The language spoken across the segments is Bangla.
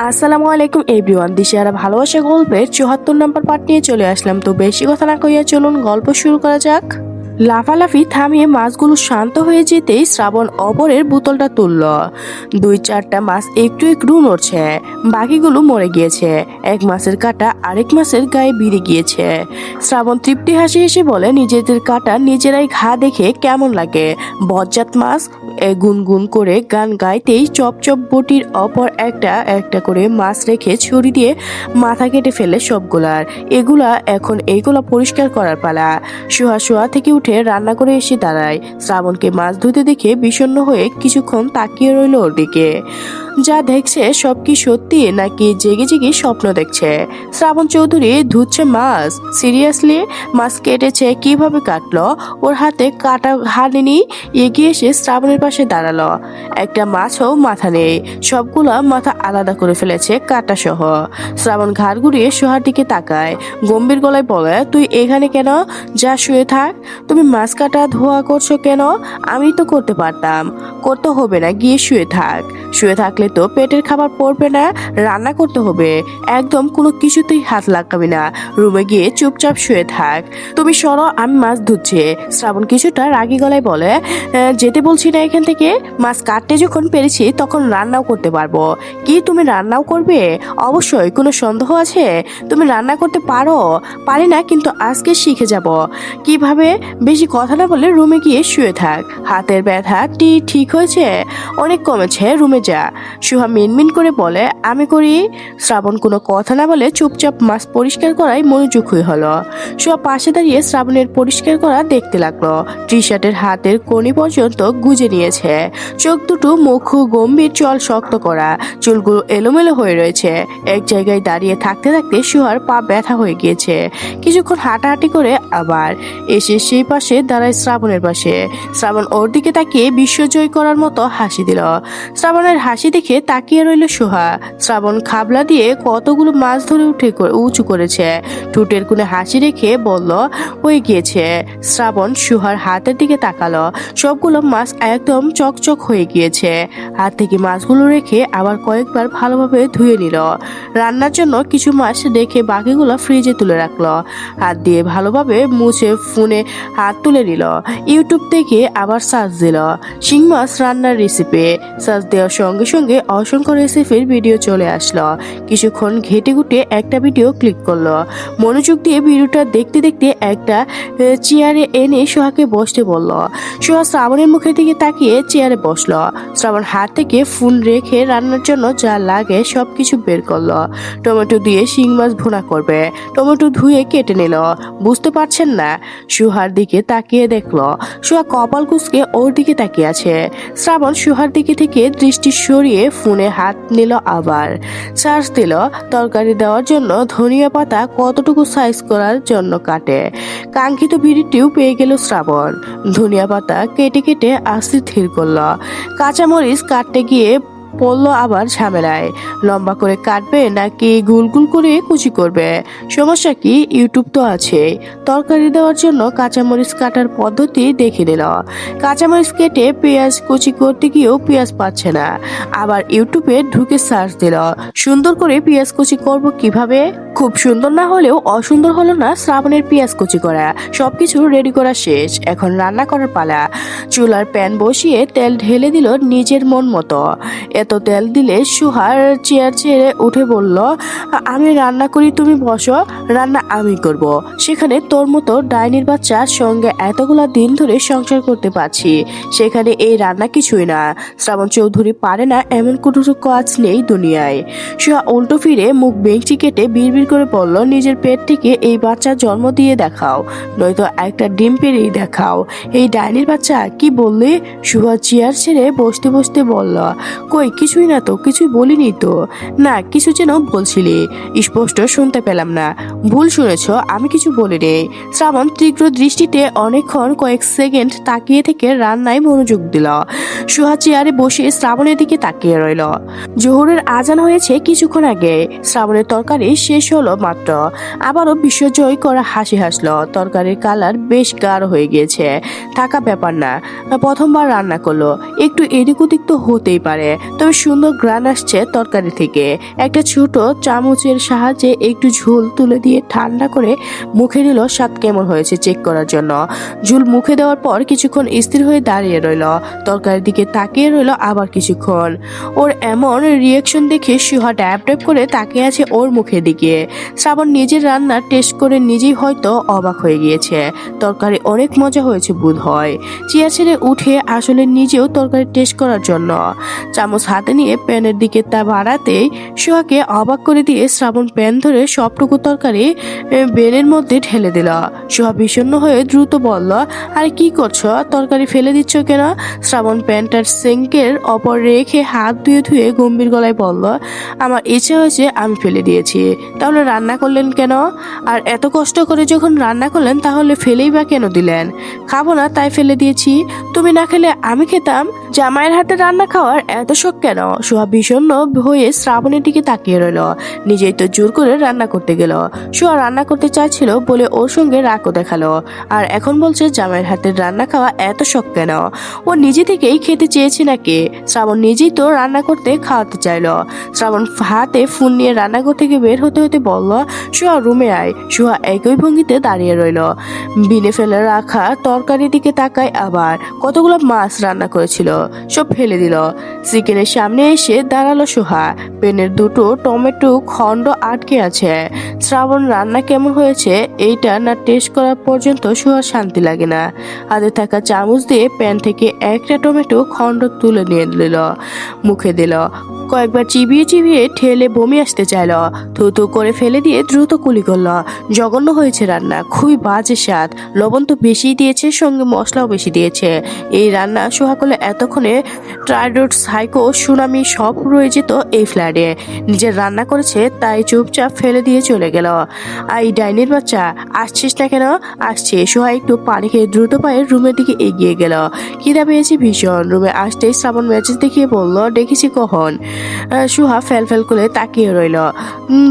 আসসালামু আলাইকুম এভরিওয়ান, দিশেহারা ভালোবাসা গল্পের ৭৪ নম্বর পার্ট নিয়ে চলে আসলাম। তো বেশি কথা না কইয়া চলুন গল্প শুরু করা যাক। লাফালাফি থামিয়ে মাছগুলো শান্ত হয়ে যেতেই শ্রাবণ অপরের বোতলটা তুলল। ২-৪টা মাছ একটু একটু নড়ছে, বাকিগুলো মরে গিয়েছে। এক মাছের কাঁটা আরেক মাছের গায়ে ভিড়ে গিয়েছে। শ্রাবণ তৃপ্তি হাসি হেসে বলে, নিজেদের কাঁটা নিজেরাই ঘা দেখে কেমন লাগে বজ্জাত মাছ। গুনগুন করে গান গাইতেই চপ চপ বটির অপর একটা একটা করে মাছ রেখে ছুরি দিয়ে মাথা কেটে ফেলে সবগুলার। এইগুলা পরিষ্কার করার পালা। শোয়া থেকে উঠে রান্না করে এসে দাঁড়ায়। শ্রাবণকে মাছ ধুতে দেখে বিষণ্ণ হয়ে কিছুক্ষণ তাকিয়ে রইল ওর দিকে। যা দেখছে সব কি সত্যি নাকি জেগে জেগে স্বপ্ন দেখছে? শ্রাবণ চৌধুরী ধুচ্ছে মাছ? সিরিয়াসলি? মাছ কেটেছে কিভাবে কাটলো? ওর হাতে কাটা হানেনি। এগিয়ে এসে শ্রাবণের পাশে দাঁড়ালো। একটা মাছও মাথা নেই, সবগুলা মাথা আলাদা করে ফেলেছে কাটা সহ। শ্রাবণ ঘাড় ঘুরিয়ে সোহার দিকে তাকায়, গম্ভীর গলায় বলে, তুই এখানে কেন? যা শুয়ে থাক। তুমি মাছ কাটা ধোয়া করছো কেন? আমি তো করতে পারতাম। করতে হবে না, গিয়ে শুয়ে থাক। শুয়ে থাকলে তো পেটের খাবার পড়বে না, রান্না করতে হবে। একদম কোনো কিছুতেই হাত লাগাবি না, রুমে গিয়ে চুপচাপ শুয়ে থাক। তুমি সরো, আমি মাছ ধুচ্ছি। শ্রাবণ কিছুটা রাগী গলায় বলে, যেতে বলছি না এখান থেকে। মাছ কাটতে যখন পেরেছি তখন রান্নাও করতে পারবো। কি তুমি রান্নাও করবে? অবশ্যই, কোনো সন্দেহ আছে? তুমি রান্না করতে পারো? পারি না, কিন্তু আজকে শিখে যাব কিভাবে। বেশি কথা না বলে রুমে গিয়ে শুয়ে থাক। হাতের ব্যথা ঠিক হয়েছে? অনেক কমেছে, রুমে যা। সুহা মিনমিন করে বলে, আমি করি। শ্রাবণ কোনো কথা না বলে চুপচাপ মাছ পরিষ্কার করায় মনোযোগী হলো। সুহা পাশে দাঁড়িয়ে শ্রাবণের পরিষ্কার করা দেখতে লাগলো। টি শার্টের হাতের কোণি পর্যন্ত গুজে নিয়েছে, চোখ দুটো মুখ গম্ভীর, চল শক্ত করা, চুলগুলো এলোমেলো হয়ে রয়েছে। এক জায়গায় দাঁড়িয়ে থাকতে থাকতে সুহার পা ব্যথা হয়ে গিয়েছে। কিছুক্ষণ হাঁটাহাঁটি করে আবার এসে সেই পাশে দাঁড়ায় শ্রাবণের পাশে। শ্রাবণ ওর দিকে তাকিয়ে বিশ্বজয় করার মতো হাসি দিল। শ্রাবণের হাসি দেখে তাকিয়ে রইল সুহা। শ্রাবণ খাবলা দিয়ে কতগুলো মাছ ধরে উঁচু করেছে, ঠোঁটের কোণে হাসি রেখে বলল, হয়ে গিয়েছে। শ্রাবণ সুহার হাতের দিকে তাকালো, সবগুলো মাছ একদম চকচক হয়ে গিয়েছে। হাত থেকে মাছগুলো রেখে আবার কয়েকবার ভালোভাবে ধুয়ে নিল। রান্নার জন্য কিছু মাছ রেখে বাকিগুলো ফ্রিজে তুলে রাখলো। হাত দিয়ে ভালোভাবে মুছে ফোনে হাত তুলে নিল। ইউটিউব থেকে আবার সার্চ দিল, শিং মাছ রান্নার রেসিপি। সার্চ দেওয়ার সঙ্গে সঙ্গে অসংখ্য রেসিপির ভিডিও চলে আসলো। কিছুক্ষণ ঘেটে ঘুটে একটা ভিডিও ক্লিক করলো। মনোযোগ দিয়ে ভিডিওটা দেখতে দেখতে একটা চেয়ারে এনে সোহাকে বসতে বলল। সোহা শ্রাবণের মুখের দিকে তাকিয়ে চেয়ারে বসলো। শ্রাবণ হাত থেকে ফোন রেখে রান্নার জন্য যা লাগে সবকিছু বের করলো। টমেটো দিয়ে শিং মাছ ভুনা করবে। টমেটো ধুয়ে কেটে নিল। বুঝতে পারছেন না? সুহার দিকে তাকিয়ে দেখলো। সুহা কপাল কুঁচকে ওর দিকে তাকিয়ে আছে। শ্রাবণ সুহার দিকে থেকে দৃষ্টি সরিয়ে ফোনে হাত নিল। আবার সার্চ দিল, তরকারি দেওয়ার জন্য ধনিয়া পাতা কতটুকু সাইজ করার জন্য কাটে। কাঙ্ক্ষিত ভিডিওটিও পেয়ে গেল শ্রাবণ। ধনিয়া পাতা কেটে কেটে আস্তে ধীর করলো। কাঁচামরিচ কাটতে গিয়ে পড়লো আবার ঝামেলায়। লম্বা করে কাটবে নাকি গুল গুল করে কুচি করবে? সমস্যা কি, ইউটিউব তো আছে। তরকারি দেওয়ার জন্য কাঁচামরিচ কাটার পদ্ধতি দেখে নিল। কাঁচামরিচ কেটে পেঁয়াজ কুচি করতে গিয়েও পেঁয়াজ পাচ্ছে না। আবার ইউটিউবে ঢুকে সার্চ দিল, সুন্দর করে পেঁয়াজ কুচি করব কিভাবে। খুব সুন্দর না হলেও অসুন্দর হলো না শ্রাবণের পেঁয়াজ কুচি করা। সবকিছু রেডি করা শেষ, এখন রান্না করার পালা। চুলার প্যান বসিয়ে তেল ঢেলে দিল নিজের মন মতো। এত তেল দিলে সুহার চেয়ার ছেড়ে উঠে বলল, আমি রান্না করি, তুমি বসো। রান্না আমি করব, সেখানে তোর মতো ডাইনির বাচ্চার সঙ্গে এতগুলা দিন ধরে সংসার করতে পারছি, সেখানে এই রান্না কিছুই না। শ্রাবণ চৌধুরী পারে না এমন কোনো কাজ নেই দুনিয়ায়। সুহা উল্টো ফিরে মুখ বেঞ্চি কেটে বিড়বিড় করে বলল, নিজের পেট থেকে এই বাচ্চা জন্ম দিয়ে দেখাও, নয়তো একটা ডিম পেড়েই দেখাও। এই ডাইনির বাচ্চা, কি বললে? সুহা চেয়ার ছেড়ে বসতে বসতে বলল, কই কিছুই না তো, কিছুই বলিনি তো। না, কিছু যেন বলছিলি, স্পষ্ট শুনতে পেলাম না। ভুল শুনেছ, আমি কিছু বলিনি। শ্রাবণ তীব্র দৃষ্টিতে অনেকক্ষণ কয়েক সেকেন্ড তাকিয়ে থেকে রান্নায় মনোযোগ দিল। সুহা চেয়ারে বসে শ্রাবণের দিকে তাকিয়ে রইল। জোহরের আজান হয়েছে কিছুক্ষণ আগে। শ্রাবণের তরকারি শেষ হলো মাত্র। আবারও বিশ্বজয় করা হাসি হাসলো। তরকারির কালার বেশ গাঢ় হয়ে গিয়েছে, থাকা ব্যাপার না, প্রথমবার রান্না করলো, একটু এদিক ওদিক তো হতেই পারে, তবে সুন্দর গ্রান আসছে তরকারি থেকে। একটা ছোট চামচের সাহায্যে একটু ঝোল তুলে দিয়ে ঠান্ডা করে মুখে নিল স্বাদ কেমন হয়েছে চেক করার জন্য। ঝোল মুখে দেওয়ার পর কিছুক্ষণ স্থির হয়ে দাঁড়িয়ে রইল, তরকারির দিকে তাকিয়ে রইল আবার কিছুক্ষণ। ওর এমন রিয়াকশন দেখে সুহা ড্যাব ড্যাব করে তাকিয়ে আছে ওর মুখের দিকে। শ্রাবণ নিজের রান্না টেস্ট করে নিজেই হয়তো অবাক হয়ে গিয়েছে। তরকারি অনেক মজা হয়েছে বোধ হয়। চেয়ার ছেড়ে উঠে আসলে নিজেও তরকারি টেস্ট করার জন্য চামচ হাতে নিয়ে প্যানের দিকে তা বাড়াতেই সুহাকে অবাক করে দিয়ে শ্রাবণ প্যান ধরে সবটুকু তরকারি বেনের মধ্যে ঢেলে দিল। সুহা বিষণ্ণ হয়ে দ্রুত বলল, আরে কি করছো, তরকারি ফেলে দিচ্ছ কেন? শ্রাবণ প্যানটার সিঙ্কের অপর রেখে হাত ধুয়ে ধুয়ে গম্ভীর গলায় বলল, আমার ইচ্ছে হয়েছে, আমি ফেলে দিয়েছি। তাহলে রান্না করলেন কেন? আর এত কষ্ট করে যখন রান্না করলেন তাহলে ফেলেই বা কেন দিলেন? খাবো না তাই ফেলে দিয়েছি। তুমি না খেলে আমি খেতাম। জামাইয়ের হাতে রান্না খাওয়ার এত শখ কেন? সুহা বিষণ্ণ হয়ে শ্রাবণের দিকে তাকিয়ে রইল। নিজেই তো জোর করে রান্না করতে গেল। সুহা রান্না করতে চাইছিল বলে ওর সঙ্গে রাগও দেখালো, আর এখন বলছে জামাইয়ের হাতের রান্না খাওয়া এত শখ কেন? ও নিজে থেকেই খেতে চেয়েছে নাকি? শ্রাবণ নিজেই তো রান্না করতে খাওয়াতে চাইলো। শ্রাবণ হাতে ফোন নিয়ে রান্নাঘর থেকে বের হতে হতে বলল, সুহা রুমে আয়। সুহা একই ভঙ্গিতে দাঁড়িয়ে রইল, বিনে ফেলে রাখা তরকারির দিকে তাকায়। আবার কতগুলো মাছ রান্না করেছিল সব ফেলে দিল। চিকেনের সামনে এসে দাঁড়ালো সুহা, পেনের দুটো টমেটো খণ্ড আটকে আছে। শ্রাবণ রান্না কেমন হয়েছে এইটা না টেস্ট করার পর্যন্ত সুহার শান্তি লাগে না। হাতে থাকা চামচ দিয়ে প্যান থেকে একটা টমেটো খণ্ড তুলে নিয়ে দিল, মুখে দিল। কয়েকবার চিবিয়ে চিবিয়ে ঠেলে বমি আসতে চাইল, থু থু করে ফেলে দিয়ে দ্রুত কুলি করল। জঘন্য হয়েছে রান্না, খুবই বাজে স্বাদ। লবণ তো বেশি দিয়েছে, সঙ্গে মশলাও বেশি দিয়েছে। এই রান্না সোহা করলে এতক্ষণে ট্রাইডোট সাইকো সুনামি সব রয়ে যেত এই ফ্ল্যাটে। নিজের রান্না করেছে তাই চুপচাপ ফেলে দিয়ে চলে গেল। এই ডাইনির বাচ্চা, আসছিস না কেন? আসছে। সোহা একটু পানি খেয়ে দ্রুত পায়ে রুমের দিকে এগিয়ে গেল। খিদা পেয়েছে ভীষণ। রুমে আসতেই শ্রাবণ মেসেজ দেখিয়ে বলল, ডেকেছি কখন? সুহা ফেল ফেল করে তাকিয়ে রইল।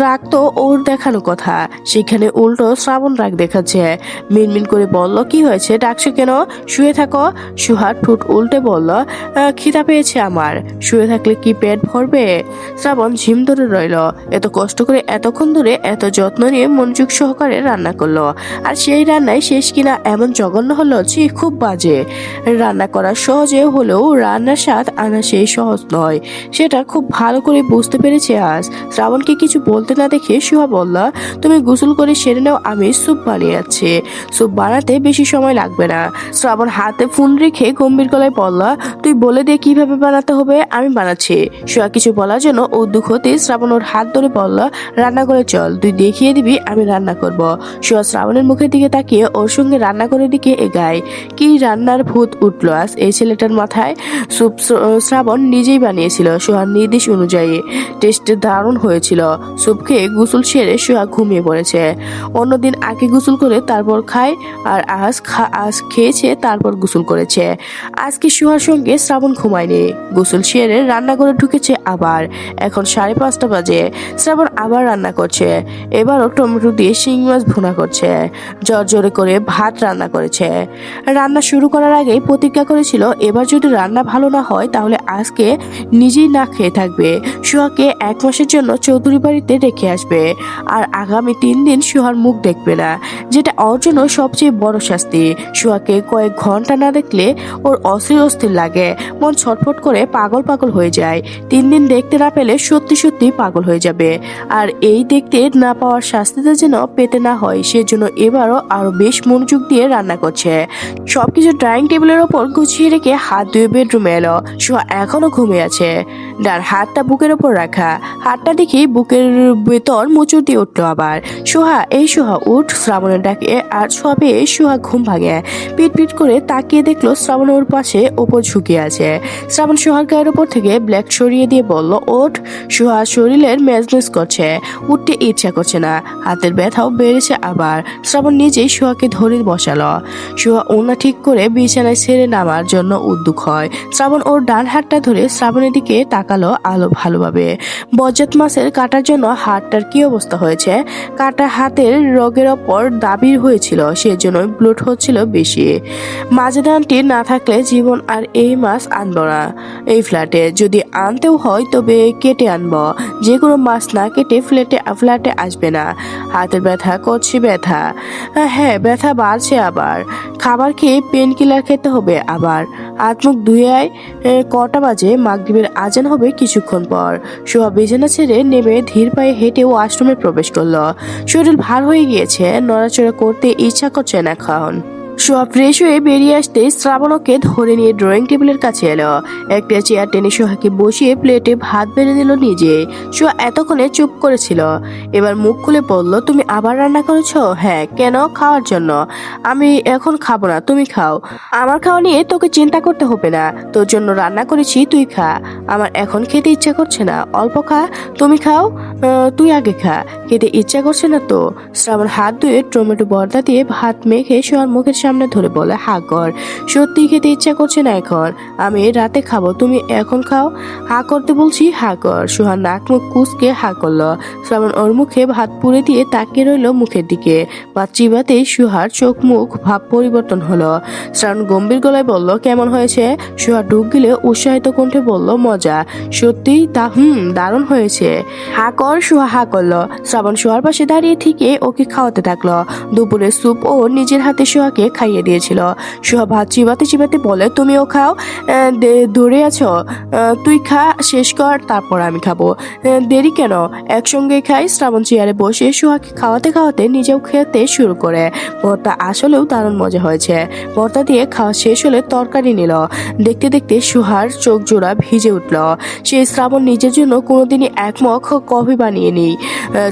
রাগ তো ওর দেখানো কথা, সেখানে উল্টো শ্রাবণ রাগ দেখাচ্ছে। মিনমিন করে বলল, কি হয়েছে, ডাকছো কেন? শুয়ে থাকো। সুহা ঠোঁট উল্টে বলল, খিদা পেয়েছে আমার। শুয়ে থাকলে কি পেট ভরবে? শ্রাবণ ঝিম ধরে রইল। এত কষ্ট করে এতক্ষণ ধরে এত যত্ন নিয়ে মনোযোগ সহকারে রান্না করলো, আর সেই রান্নায় শেষ কিনা এমন জঘন্য হলো, ছি খুব বাজে। রান্না করা সহজে হলেও রান্নার স্বাদ আনা সেই সহজ নয়, সেটা খুব ভালো করে বুঝতে পেরেছে আজ। শ্রাবণকে কিছু বলতে না দেখে সুহা বলল, তুমি গোসল করে সেরে নাও, আমি স্যুপ বানিয়ে যাচ্ছি। স্যুপ বানাতে বেশি সময় লাগবে না। শ্রাবণ হাতে ফোন রেখে গম্ভীর গলায় বলল, তুই বলে দে কিভাবে বানাতে হবে, আমি বানাচ্ছি। সুহা কিছু বলার জন্য উদ্যোগ হতে শ্রাবণ ওর হাত ধরে বলল, রান্না করে চল, তুই দেখিয়ে দিবি আমি রান্না করব। সুহা শ্রাবণের মুখের দিকে তাকিয়ে ওর সঙ্গে রান্নাঘরের দিকে এগায়। কি রান্নার ভূত উঠল আজ এই ছেলেটার মাথায়। স্যুপ শ্রাবণ নিজেই বানিয়েছিল সুহার নির্দেশ অনুযায়ী। টেস্ট দারুণ হয়েছিল। স্যুপ খেয়ে গোসল সেরে সুহা ঘুমিয়ে পড়েছে। অন্যদিন আগে গোসল করে তারপর খায়, আর আজ খেয়েছে তারপর গোসল করেছে। আজকে সুহার সঙ্গে শ্রাবণ ঘুমায়নি। গোসল সেরে রান্নাঘরে ঢুকেছে আবার। এখন 5:30 বাজে। শ্রাবণ আবার রান্না করছে। এবারও টমেটো দিয়ে শিং মাছ ভুনা করছে। জোরে করে ভাত রান্না করেছে। রান্না শুরু করার আগেই প্রতিজ্ঞা করেছিল, এবার যদি রান্না ভালো না হয় তাহলে আজকে নিজেই না খেয়ে থাকবে। সুহাকে 1 মাসের জন্য চৌধুরী বাড়িতে রেখে আসবে, আর আগামী 3 দিন সুহার মুখ দেখবে না, যেটা ওর জন্য সবচেয়ে বড় শাস্তি। সুহাকে কয়েক ঘন্টা না দেখলে ওর অস্থির লাগে, মন ছটফট করে পাগল পাগল হয়ে যায়। 3 দিন দেখতে না পেলে সত্যি সত্যি পাগল হয়ে যাবে। আর এই দেখতে না পাওয়ার শাস্তিটা যেন পেতে না হয়, সেজন্য এবারও আরো বেশ মনোযোগ দিয়ে রান্না করছে। সবকিছু ড্রাইনিং টেবিলের ওপর গুছিয়ে রেখে হাত ধুয়ে বেডরুমে এলো। সুহা এখনো ঘুমিয়ে আছে, ডান হাতটা বুকের ওপর রাখা। হাতটা দেখে বুকের ভেতর মোচড় দিয়ে উঠলো আবার। সুহা, এই সুহা উঠ, শ্রাবণের ডাকে আর সবে সুহা ঘুম ভাঙে। পিট পিট করে তাকিয়ে দেখলো শ্রাবণ ওর পাশে ওপর ঝুঁকে আছে। শ্রাবণ সুহার গায়ের ওপর থেকে ব্ল্যাক সরিয়ে দিয়ে বলল, ওঠ। সুহা শরীরের মেজমেজ করছে, উঠতে ইচ্ছা করছে না, হাতের ব্যথাও বেড়েছে আবার। শ্রাবণ নিজেই সুহাকে ধরে বসালো। সুহা ওনা ঠিক করে বিছানায় ছেড়ে নামার জন্য উদ্যুগ হয়। শ্রাবণ ওর ডান হাতটা ধরে শ্রাবণের দিকে তাকালো। তাকালো আলো ভালোভাবে। বজ্জাত মাছের কাটার জন্য হাতটার কি অবস্থা হয়েছে। কাটা হাতের রোগের ওপর দাবির হয়েছিল, সেজন্য ব্লড হচ্ছিল বেশি। মাজেদা আন্টি না থাকলে জীবন আর এই মাছ আনবো না এই ফ্ল্যাটে। যদি আনতেও হয় তবে কেটে আনবো, যে কোনো মাছ না কেটে ফ্ল্যাটে আসবে না। হাতের ব্যথা করছে, ব্যথা, হ্যাঁ ব্যথা বাড়ছে আবার। খাবার খেয়ে পেন কিলার খেতে হবে আবার। হাত মুখ ধুয়ে কটা বাজে? মাগরিবের আজান হবে কিছুক্ষণ পর। সোহা বিছানা ছেড়ে নেমে ধীর পায়ে হেঁটে ওয়াশরুমে প্রবেশ করলো। শরীর ভার হয়ে গিয়েছে, নড়াচড়া করতে ইচ্ছা করছে না এখন। সোহা ফ্রেশ হয়ে বেরিয়ে আসতেই শ্রাবণ ওকে ধরে নিয়ে ড্রয়িং টেবিলের কাছে এলো। একটা চেয়ার টেনে সোহাকে বসিয়ে প্লেটে ভাত বেড়ে দিল নিজে। সোহা এতক্ষণে চুপ করেছিল, এবার মুখ খুলে বলল, তুমি আবার রান্না করেছো? হ্যাঁ। কেন? খাওয়ার জন্য। আমি এখন খাবো না, তুমি খাও। আমার খাওয়া নিয়ে তোকে চিন্তা করতে হবে না, তোর জন্য রান্না করেছি, তুই খা। আমার এখন খেতে ইচ্ছা করছে না, অল্প খা। তুমি খাও। তুই আগে খা। খেতে ইচ্ছা করছে না তো? শ্রাবণ হাত ধুয়ে টমেটো বর্দা দিয়ে ভাত মেখে সোহার মুখের সামনে ধরে বলে, হা কর। সত্যি খেতে ইচ্ছা করছে না এখন, আমি রাতে খাবো, তুমি এখন খাও। হা করতে বলছি, হা কর। সোহার নাক মুখ কুচকে হা করলো। শ্রাবণ ওর মুখে ভাত পুড়ে দিয়ে তাকিয়ে রইল মুখের দিকে। ভাত চিবাতেই সোহার চোখ মুখ ভাব পরিবর্তন হলো। শ্রাবণ গম্ভীর গলায় বলল, কেমন হয়েছে? সোহা ডুব গিলে উৎসাহিত কণ্ঠে বলল, মজা। সত্যি? তা দারুণ হয়েছে। হা কর। সোহা হা করলো। শ্রাবণ সোহার পাশে দাঁড়িয়ে থেকে ওকে খাওয়াতে থাকলো। দুপুরের স্যুপ ও নিজের হাতে সোহাকে খাইয়ে দিয়েছিল। সোহা ভাত চিবাতে চিবাতে বলে, তুমিও খাও। ধরে আছো? তুই খা, শেষ কর, তারপর আমি খাবো। দেরি কেন? একসঙ্গে খাই। শ্রাবণ চেয়ারে বসে সোহাকে খাওয়াতে খাওয়াতে নিজেও খেতে শুরু করে। ভর্তা আসলেও দারুণ মজা হয়েছে। ভর্তা দিয়ে খাওয়া শেষ হলে তরকারি নিল। দেখতে দেখতে সোহার চোখ জোড়া ভিজে উঠল। সেই শ্রাবণ নিজের জন্য কোনোদিনই এক মগ কফি বানিয়ে নেই।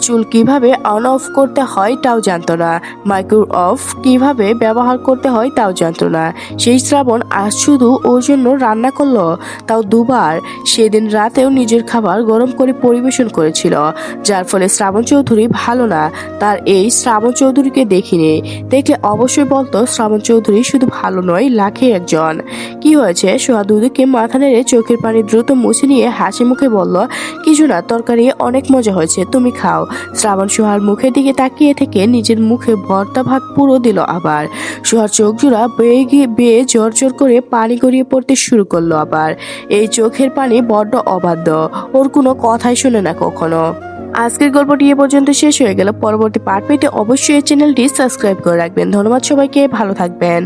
চুল কিভাবে অন অফ করতে হয় তাও জানতো না। মাইক্রো অফ কিভাবে ব্যবহার করতে হয় তাও জানতো না। সেই শ্রাবণ আজ শুধু ওর জন্য রান্না করলো, তাও দুবার। সেদিন রাতেও নিজের খাবার গরম করে পরিবেশন করেছিল, যার ফলে শ্রাবণ চৌধুরী ভালো না। তার এই শ্রাবণ চৌধুরীকে দেখিনি, দেখলে অবশ্যই বলতো শ্রাবণ চৌধুরী শুধু ভালো নয়, লাখে একজন। কি হয়েছে? সোহা দুদিকে মাথা নেড়ে চোখের পানি দ্রুত মুছে নিয়ে হাসি মুখে বলল, কিছু না, তরকারি অনেক মজা হয়েছে, তুমি খাও। শ্রাবণ সোহার মুখের দিকে তাকিয়ে থেকে নিজের মুখে ভর্তা ভাত পুরো দিল আবার। সোহার চোখ জোড়া বেয়ে জোর জোর করে পানি গড়িয়ে পড়তে শুরু করলো আবার। এই চোখের পানি বড্ড অবাধ্য, ওর কোনো কথাই শুনে না কখনো। আজকের গল্পটি এ পর্যন্ত শেষ হয়ে গেল। পরবর্তী পার্ট পেতে অবশ্যই এই চ্যানেলটি সাবস্ক্রাইব করে রাখবেন। ধন্যবাদ সবাইকে, ভালো থাকবেন।